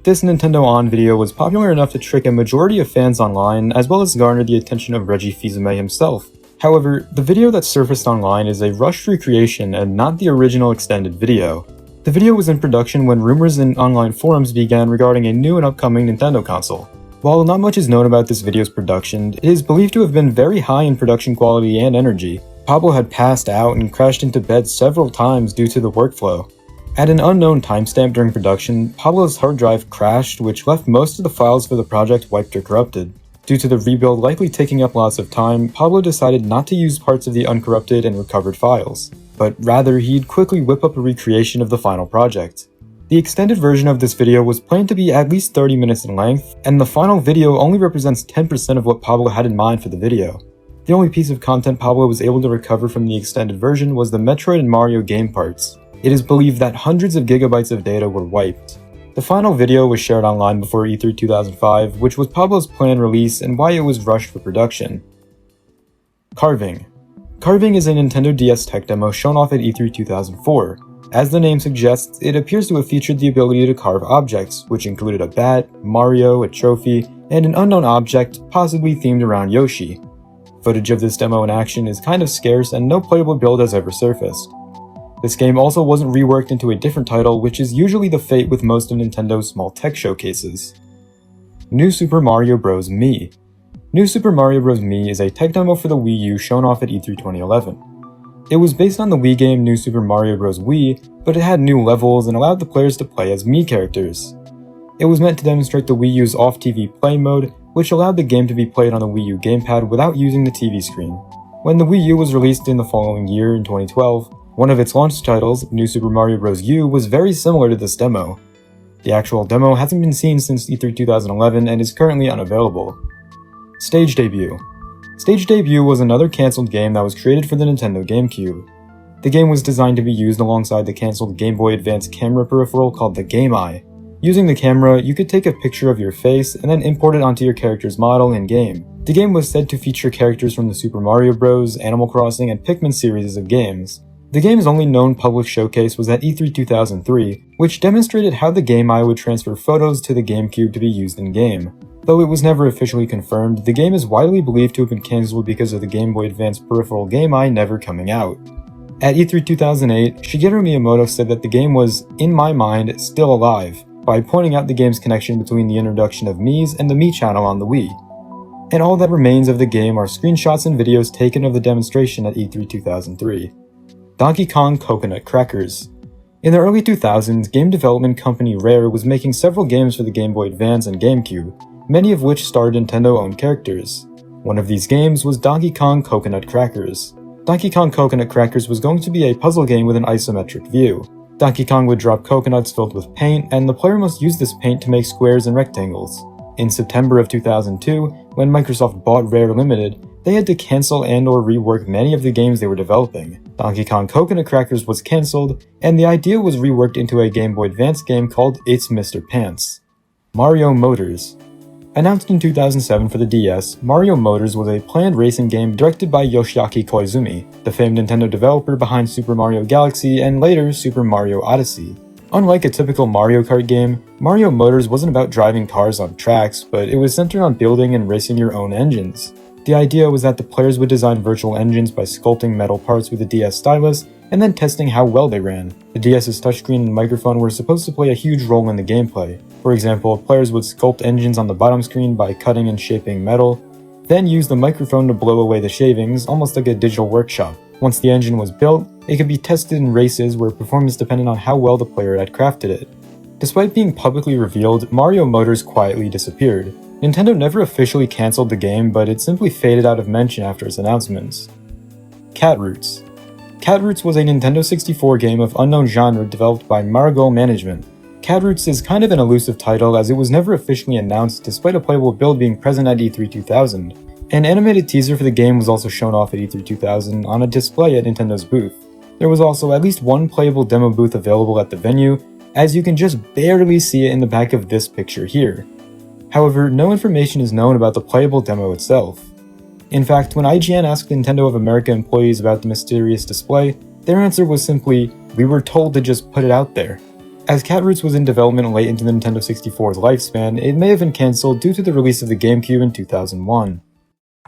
This Nintendo On video was popular enough to trick a majority of fans online, as well as garner the attention of Reggie Fils-Aimé himself. However, the video that surfaced online is a rushed recreation and not the original extended video. The video was in production when rumors in online forums began regarding a new and upcoming Nintendo console. While not much is known about this video's production, it is believed to have been very high in production quality and energy. Pablo had passed out and crashed into bed several times due to the workflow. At an unknown timestamp during production, Pablo's hard drive crashed, which left most of the files for the project wiped or corrupted. Due to the rebuild likely taking up lots of time, Pablo decided not to use parts of the uncorrupted and recovered files, but rather he'd quickly whip up a recreation of the final project. The extended version of this video was planned to be at least 30 minutes in length, and the final video only represents 10% of what Pablo had in mind for the video. The only piece of content Pablo was able to recover from the extended version was the Metroid and Mario game parts. It is believed that hundreds of gigabytes of data were wiped. The final video was shared online before E3 2005, which was Pablo's planned release and why it was rushed for production. Carving. Carving is a Nintendo DS tech demo shown off at E3 2004. As the name suggests, it appears to have featured the ability to carve objects, which included a bat, Mario, a trophy, and an unknown object possibly themed around Yoshi. Footage of this demo in action is kind of scarce and no playable build has ever surfaced. This game also wasn't reworked into a different title, which is usually the fate with most of Nintendo's small tech showcases. New Super Mario Bros. Mii. New Super Mario Bros. Mii is a tech demo for the Wii U shown off at E3 2011. It was based on the Wii game New Super Mario Bros. Wii, but it had new levels and allowed the players to play as Mii characters. It was meant to demonstrate the Wii U's off-TV play mode, which allowed the game to be played on the Wii U gamepad without using the TV screen. When the Wii U was released in the following year in 2012, one of its launch titles, New Super Mario Bros. U, was very similar to this demo. The actual demo hasn't been seen since E3 2011 and is currently unavailable. Stage Debut. Stage Debut was another cancelled game that was created for the Nintendo GameCube. The game was designed to be used alongside the cancelled Game Boy Advance camera peripheral called the Game Eye. Using the camera, you could take a picture of your face and then import it onto your character's model in-game. The game was said to feature characters from the Super Mario Bros., Animal Crossing, and Pikmin series of games. The game's only known public showcase was at E3 2003, which demonstrated how the Game Eye would transfer photos to the GameCube to be used in-game. Though it was never officially confirmed, the game is widely believed to have been cancelled because of the Game Boy Advance peripheral Game Eye never coming out. At E3 2008, Shigeru Miyamoto said that the game was, in my mind, still alive, by pointing out the game's connection between the introduction of Mii's and the Mii channel on the Wii. And all that remains of the game are screenshots and videos taken of the demonstration at E3 2003. Donkey Kong Coconut Crackers. In the early 2000s, game development company Rare was making several games for the Game Boy Advance and GameCube, many of which starred Nintendo-owned characters. One of these games was Donkey Kong Coconut Crackers. Donkey Kong Coconut Crackers was going to be a puzzle game with an isometric view. Donkey Kong would drop coconuts filled with paint, and the player must use this paint to make squares and rectangles. In September of 2002, when Microsoft bought Rare Limited, they had to cancel and/or rework many of the games they were developing. Donkey Kong Coconut Crackers was cancelled, and the idea was reworked into a Game Boy Advance game called It's Mr. Pants. Mario Motors. Announced in 2007 for the DS, Mario Motors was a planned racing game directed by Yoshiaki Koizumi, the famed Nintendo developer behind Super Mario Galaxy and later Super Mario Odyssey. Unlike a typical Mario Kart game, Mario Motors wasn't about driving cars on tracks, but it was centered on building and racing your own engines. The idea was that the players would design virtual engines by sculpting metal parts with a DS stylus and then testing how well they ran. The DS's touchscreen and microphone were supposed to play a huge role in the gameplay. For example, players would sculpt engines on the bottom screen by cutting and shaping metal, then use the microphone to blow away the shavings, almost like a digital workshop. Once the engine was built, it could be tested in races where performance depended on how well the player had crafted it. Despite being publicly revealed, Mario Motors quietly disappeared. Nintendo never officially cancelled the game, but it simply faded out of mention after its announcements. Cat Roots. Cat Roots was a Nintendo 64 game of unknown genre developed by Marigold Management. Cat Roots is kind of an elusive title as it was never officially announced despite a playable build being present at E3 2000. An animated teaser for the game was also shown off at E3 2000 on a display at Nintendo's booth. There was also at least one playable demo booth available at the venue, as you can just barely see it in the back of this picture here. However, no information is known about the playable demo itself. In fact, when IGN asked Nintendo of America employees about the mysterious display, their answer was simply, "We were told to just put it out there." As Cat Roots was in development late into the Nintendo 64's lifespan, it may have been cancelled due to the release of the GameCube in 2001.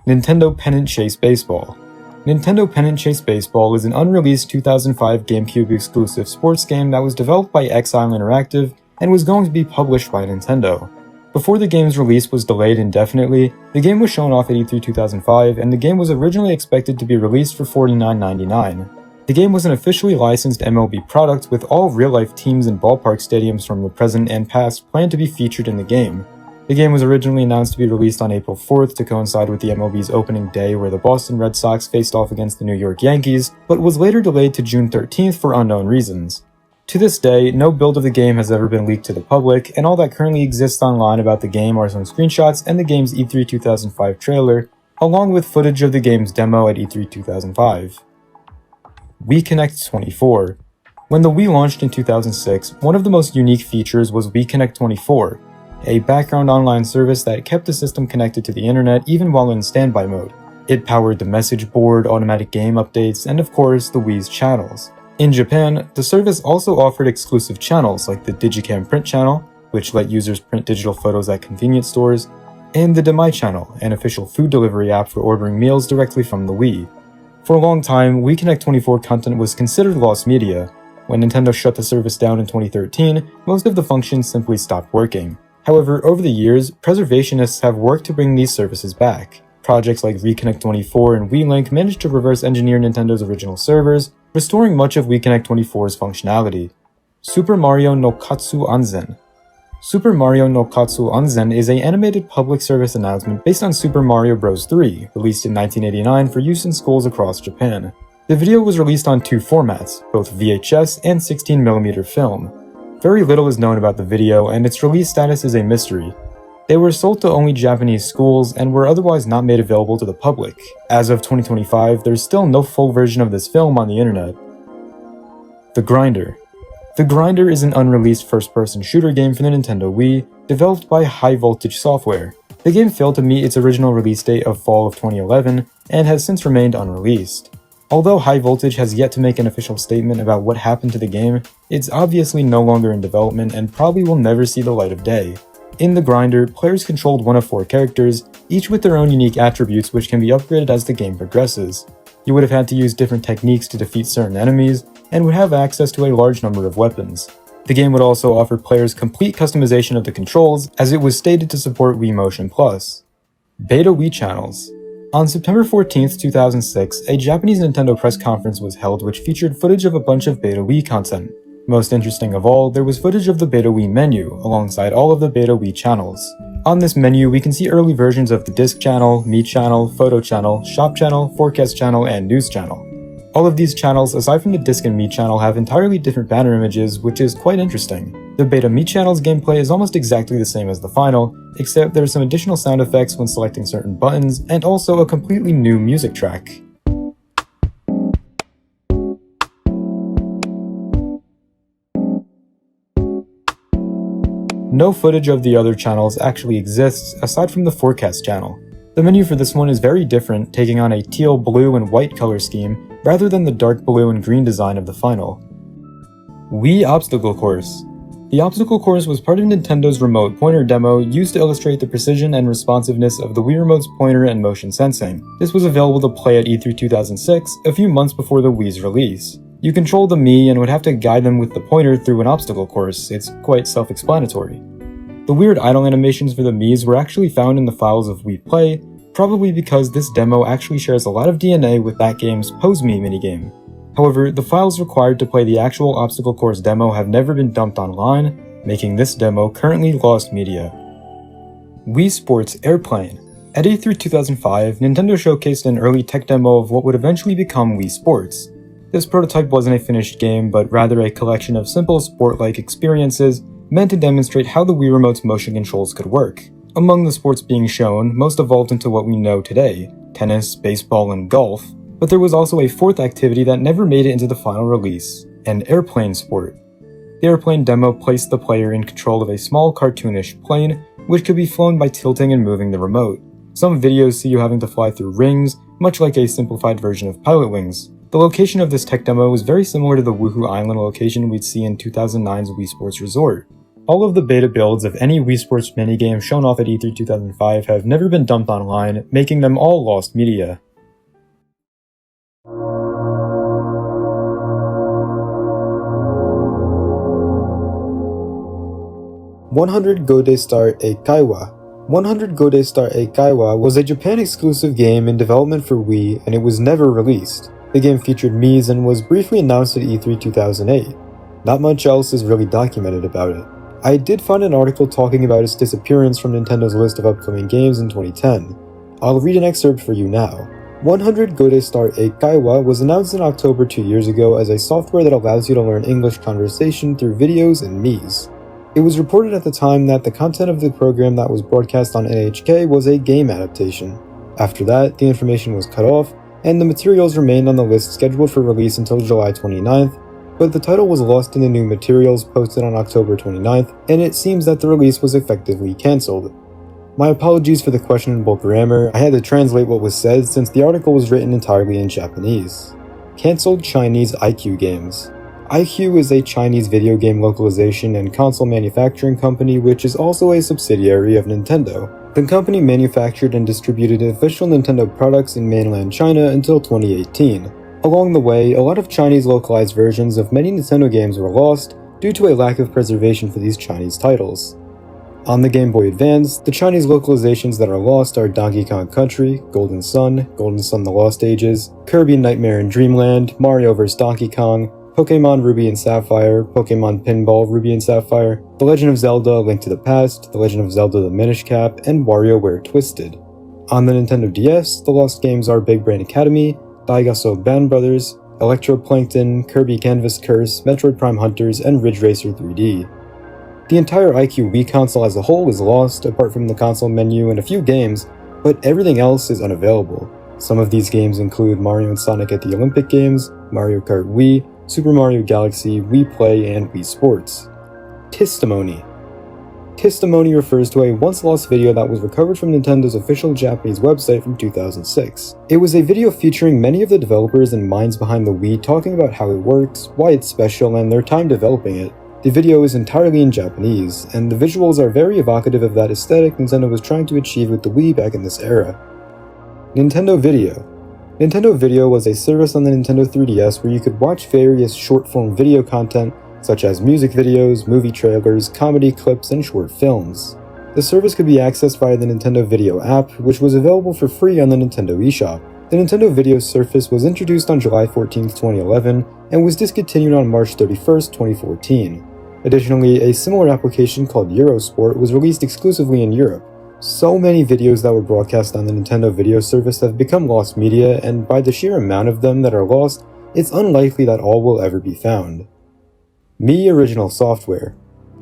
Nintendo Pennant Chase Baseball. Nintendo Pennant Chase Baseball is an unreleased 2005 GameCube exclusive sports game that was developed by Exile Interactive and was going to be published by Nintendo. Before the game's release was delayed indefinitely, the game was shown off at E3 2005 and the game was originally expected to be released for $49.99. The game was an officially licensed MLB product with all real-life teams and ballpark stadiums from the present and past planned to be featured in the game. The game was originally announced to be released on April 4th to coincide with the MLB's opening day where the Boston Red Sox faced off against the New York Yankees, but was later delayed to June 13th for unknown reasons. To this day, no build of the game has ever been leaked to the public, and all that currently exists online about the game are some screenshots and the game's E3 2005 trailer, along with footage of the game's demo at E3 2005. Wii Connect 24. When the Wii launched in 2006, one of the most unique features was Wii Connect 24, a background online service that kept the system connected to the internet even while in standby mode. It powered the message board, automatic game updates, and of course, the Wii's channels. In Japan, the service also offered exclusive channels like the Digicam Print channel, which let users print digital photos at convenience stores, and the Demae channel, an official food delivery app for ordering meals directly from the Wii. For a long time, Wii Connect 24 content was considered lost media. When Nintendo shut the service down in 2013, most of the functions simply stopped working. However, over the years, preservationists have worked to bring these services back. Projects like Reconnect 24 and Wii Link managed to reverse engineer Nintendo's original servers, restoring much of Reconnect 24's functionality. Super Mario no Katsu Anzen. Super Mario no Katsu Anzen is an animated public service announcement based on Super Mario Bros. 3, released in 1989 for use in schools across Japan. The video was released on two formats, both VHS and 16mm film. Very little is known about the video, and its release status is a mystery. They were sold to only Japanese schools and were otherwise not made available to the public. As of 2025, there's still no full version of this film on the internet. The Grinder. The Grinder is an unreleased first-person shooter game for the Nintendo Wii, developed by High Voltage Software. The game failed to meet its original release date of fall of 2011, and has since remained unreleased. Although High Voltage has yet to make an official statement about what happened to the game, it's obviously no longer in development and probably will never see the light of day. In The Grinder, players controlled one of 4 characters, each with their own unique attributes which can be upgraded as the game progresses. You would have had to use different techniques to defeat certain enemies, and would have access to a large number of weapons. The game would also offer players complete customization of the controls, as it was stated to support Wii Motion Plus. Beta Wii Channels. On September 14, 2006, a Japanese Nintendo press conference was held which featured footage of a bunch of Beta Wii content. Most interesting of all, there was footage of the Beta Wii menu, alongside all of the Beta Wii channels. On this menu, we can see early versions of the Disc Channel, Me Channel, Photo Channel, Shop Channel, Forecast Channel, and News Channel. All of these channels, aside from the Disc and Me Channel, have entirely different banner images, which is quite interesting. The Beta Me Channel's gameplay is almost exactly the same as the final, except there are some additional sound effects when selecting certain buttons, and also a completely new music track. No footage of the other channels actually exists, aside from the Forecast channel. The menu for this one is very different, taking on a teal, blue, and white color scheme, rather than the dark blue and green design of the final. Wii Obstacle Course. The Obstacle Course was part of Nintendo's remote pointer demo used to illustrate the precision and responsiveness of the Wii Remote's pointer and motion sensing. This was available to play at E3 2006, a few months before the Wii's release. You control the Mii and would have to guide them with the pointer through an obstacle course. It's quite self-explanatory. The weird idle animations for the Miis were actually found in the files of Wii Play, probably because this demo actually shares a lot of DNA with that game's Pose Me minigame. However, the files required to play the actual obstacle course demo have never been dumped online, making this demo currently lost media. Wii Sports Airplane. At E3 2005, Nintendo showcased an early tech demo of what would eventually become Wii Sports. This prototype wasn't a finished game, but rather a collection of simple sport-like experiences meant to demonstrate how the Wii Remote's motion controls could work. Among the sports being shown, most evolved into what we know today: tennis, baseball, and golf, but there was also a fourth activity that never made it into the final release: an airplane sport. The airplane demo placed the player in control of a small cartoonish plane, which could be flown by tilting and moving the remote. Some videos see you having to fly through rings, much like a simplified version of Pilot Wings. The location of this tech demo was very similar to the Woohoo Island location we'd see in 2009's Wii Sports Resort. All of the beta builds of any Wii Sports minigame shown off at E3 2005 have never been dumped online, making them all lost media. "100 Gode Star Eikaiwa." 100 Gode Star Eikaiwa was a Japan-exclusive game in development for Wii, and it was never released. The game featured Miis and was briefly announced at E3 2008. Not much else is really documented about it. I did find an article talking about its disappearance from Nintendo's list of upcoming games in 2010. I'll read an excerpt for you now. 100 Gode Star Eikaiwa was announced in October 2 years ago as a software that allows you to learn English conversation through videos and Miis. It was reported at the time that the content of the program that was broadcast on NHK was a game adaptation. After that, the information was cut off, and the materials remained on the list scheduled for release until July 29th, but the title was lost in the new materials posted on October 29th, and it seems that the release was effectively cancelled. My apologies for the questionable grammar. I had to translate what was said since the article was written entirely in Japanese. Cancelled Chinese IQ games. IQ is a Chinese video game localization and console manufacturing company which is also a subsidiary of Nintendo. The company manufactured and distributed official Nintendo products in mainland China until 2018. Along the way, a lot of Chinese localized versions of many Nintendo games were lost due to a lack of preservation for these Chinese titles. On the Game Boy Advance, the Chinese localizations that are lost are Donkey Kong Country, Golden Sun the Lost Ages, Kirby Nightmare in Dreamland, Mario vs. Donkey Kong, Pokémon Ruby and Sapphire, Pokémon Pinball Ruby and Sapphire, The Legend of Zelda: Link to the Past, The Legend of Zelda: The Minish Cap, and WarioWare Twisted. On the Nintendo DS, the lost games are Big Brain Academy, Daigaso Band Brothers, Electroplankton, Kirby Canvas Curse, Metroid Prime Hunters, and Ridge Racer 3D. The entire iQue Wii console as a whole is lost, apart from the console menu and a few games, but everything else is unavailable. Some of these games include Mario and Sonic at the Olympic Games, Mario Kart Wii, Super Mario Galaxy, Wii Play, and Wii Sports. Testimony. Testimony refers to a once-lost video that was recovered from Nintendo's official Japanese website from 2006. It was a video featuring many of the developers and minds behind the Wii talking about how it works, why it's special, and their time developing it. The video is entirely in Japanese, and the visuals are very evocative of that aesthetic Nintendo was trying to achieve with the Wii back in this era. Nintendo Video. Nintendo Video was a service on the Nintendo 3DS where you could watch various short-form video content such as music videos, movie trailers, comedy clips, and short films. The service could be accessed via the Nintendo Video app, which was available for free on the Nintendo eShop. The Nintendo Video service was introduced on July 14, 2011, and was discontinued on March 31, 2014. Additionally, a similar application called Eurosport was released exclusively in Europe. So many videos that were broadcast on the Nintendo Video service have become lost media, and by the sheer amount of them that are lost, it's unlikely that all will ever be found. Mi Original Software.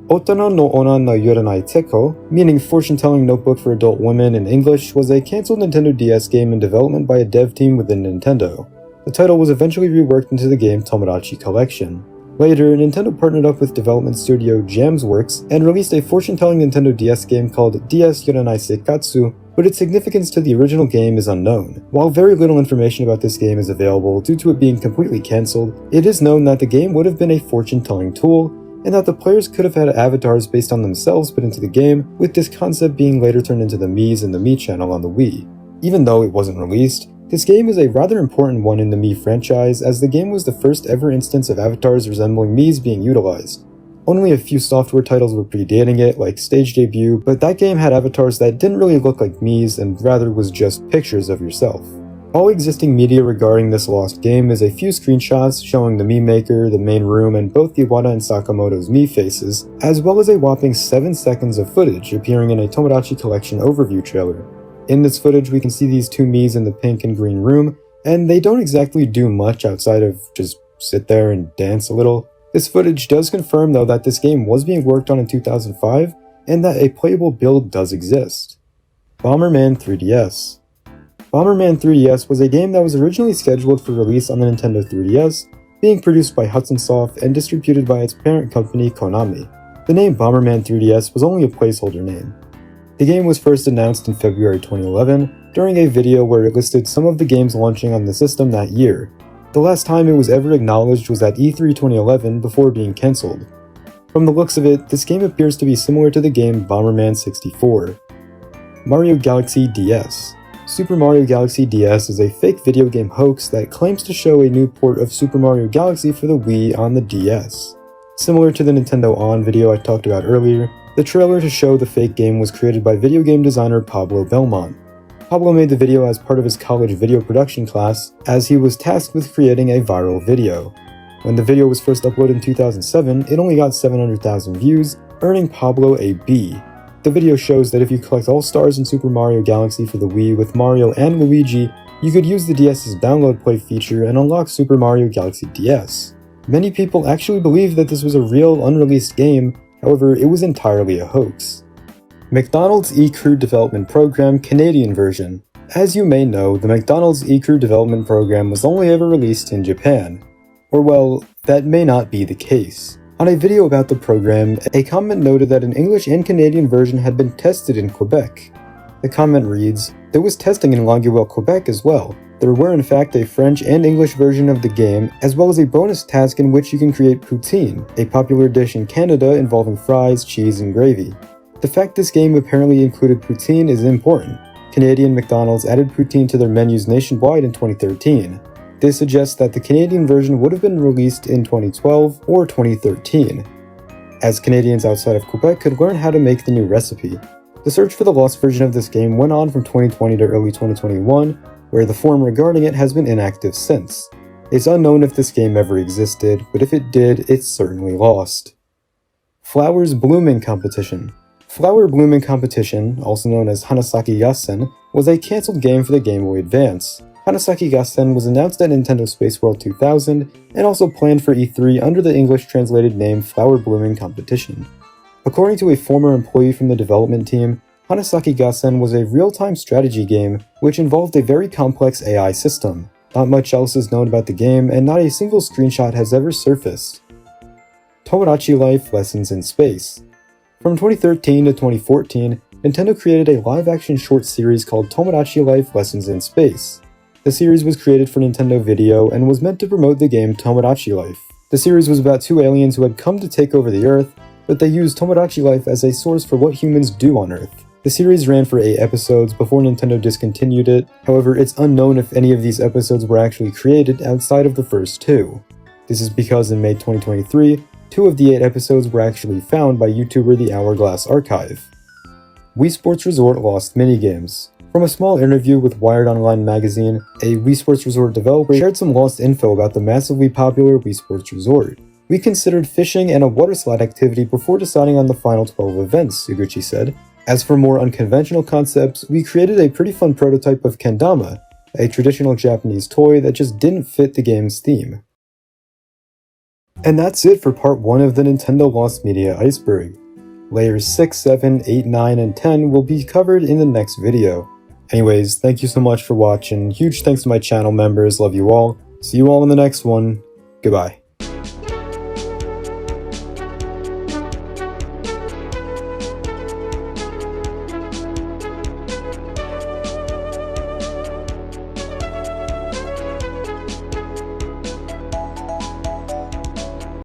Otano no Ona no Yoranai Teko, meaning fortune-telling notebook for adult women in English, was a cancelled Nintendo DS game in development by a dev team within Nintendo. The title was eventually reworked into the game Tomodachi Collection. Later, Nintendo partnered up with development studio Jamsworks and released a fortune-telling Nintendo DS game called DS Yoranai Seikatsu, but its significance to the original game is unknown. While very little information about this game is available due to it being completely cancelled, it is known that the game would have been a fortune-telling tool, and that the players could have had avatars based on themselves put into the game, with this concept being later turned into the Mii's in the Mii channel on the Wii. Even though it wasn't released, this game is a rather important one in the Mii franchise, as the game was the first ever instance of avatars resembling Mii's being utilized. Only a few software titles were predating it, like Stage Debut, but that game had avatars that didn't really look like Mii's and rather was just pictures of yourself. All existing media regarding this lost game is a few screenshots showing the Mii Maker, the main room, and both Iwata and Sakamoto's Mii faces, as well as a whopping 7 seconds of footage appearing in a Tomodachi Collection overview trailer. In this footage, we can see these two Mii's in the pink and green room, and they don't exactly do much outside of just sit there and dance a little. This footage does confirm, though, that this game was being worked on in 2005, and that a playable build does exist. Bomberman 3DS. Bomberman 3DS was a game that was originally scheduled for release on the Nintendo 3DS, being produced by Hudson Soft and distributed by its parent company, Konami. The name Bomberman 3DS was only a placeholder name. The game was first announced in February 2011 during a video where it listed some of the games launching on the system that year. The last time it was ever acknowledged was at E3 2011 before being cancelled. From the looks of it, this game appears to be similar to the game Bomberman 64. Mario Galaxy DS. Super Mario Galaxy DS is a fake video game hoax that claims to show a new port of Super Mario Galaxy for the Wii on the DS. Similar to the Nintendo On video I talked about earlier, the trailer to show the fake game was created by video game designer Pablo Belmont. Pablo made the video as part of his college video production class, as he was tasked with creating a viral video. When the video was first uploaded in 2007, it only got 700,000 views, earning Pablo a B. The video shows that if you collect all stars in Super Mario Galaxy for the Wii with Mario and Luigi, you could use the DS's download play feature and unlock Super Mario Galaxy DS. Many people actually believed that this was a real unreleased game, however, it was entirely a hoax. McDonald's eCrew Development Program Canadian version. As you may know, the McDonald's eCrew Development Program was only ever released in Japan. Or well, that may not be the case. On a video about the program, a comment noted that an English and Canadian version had been tested in Quebec. The comment reads, "There was testing in Longueuil, Quebec as well. There were in fact a French and English version of the game, as well as a bonus task in which you can create poutine, a popular dish in Canada involving fries, cheese, and gravy." The fact this game apparently included poutine is important. Canadian McDonald's added poutine to their menus nationwide in 2013. This suggests that the Canadian version would have been released in 2012 or 2013. as Canadians outside of Quebec could learn how to make the new recipe. The search for the lost version of this game went on from 2020 to early 2021, where the forum regarding it has been inactive since. It's unknown if this game ever existed, but if it did, it's certainly lost. Flowers Blooming Competition. Flower Blooming Competition, also known as Hanasaki Gassen, was a cancelled game for the Game Boy Advance. Hanasaki Gassen was announced at Nintendo Space World 2000 and also planned for E3 under the English translated name Flower Blooming Competition. According to a former employee from the development team, Hanasaki Gassen was a real-time strategy game which involved a very complex AI system. Not much else is known about the game, and not a single screenshot has ever surfaced. Tomodachi Life Lessons in Space. From 2013 to 2014, Nintendo created a live-action short series called Tomodachi Life Lessons in Space. The series was created for Nintendo Video and was meant to promote the game Tomodachi Life. The series was about two aliens who had come to take over the Earth, but they used Tomodachi Life as a source for what humans do on Earth. The series ran for 8 episodes before Nintendo discontinued it. However, it's unknown if any of these episodes were actually created outside of the first 2. This is because in May 2023, 2 of the 8 episodes were actually found by YouTuber The Hourglass Archive. Wii Sports Resort Lost Minigames. From a small interview with Wired Online magazine, a Wii Sports Resort developer shared some lost info about the massively popular Wii Sports Resort. We considered fishing and a water slide activity before deciding on the final 12 events, Suguchi said. As for more unconventional concepts, we created a pretty fun prototype of kendama, a traditional Japanese toy that just didn't fit the game's theme. And that's it for part 1 of the Nintendo Lost Media Iceberg. Layers 6, 7, 8, 9, and 10 will be covered in the next video. Anyways, thank you so much for watching. Huge thanks to my channel members, love you all. See you all in the next one. Goodbye.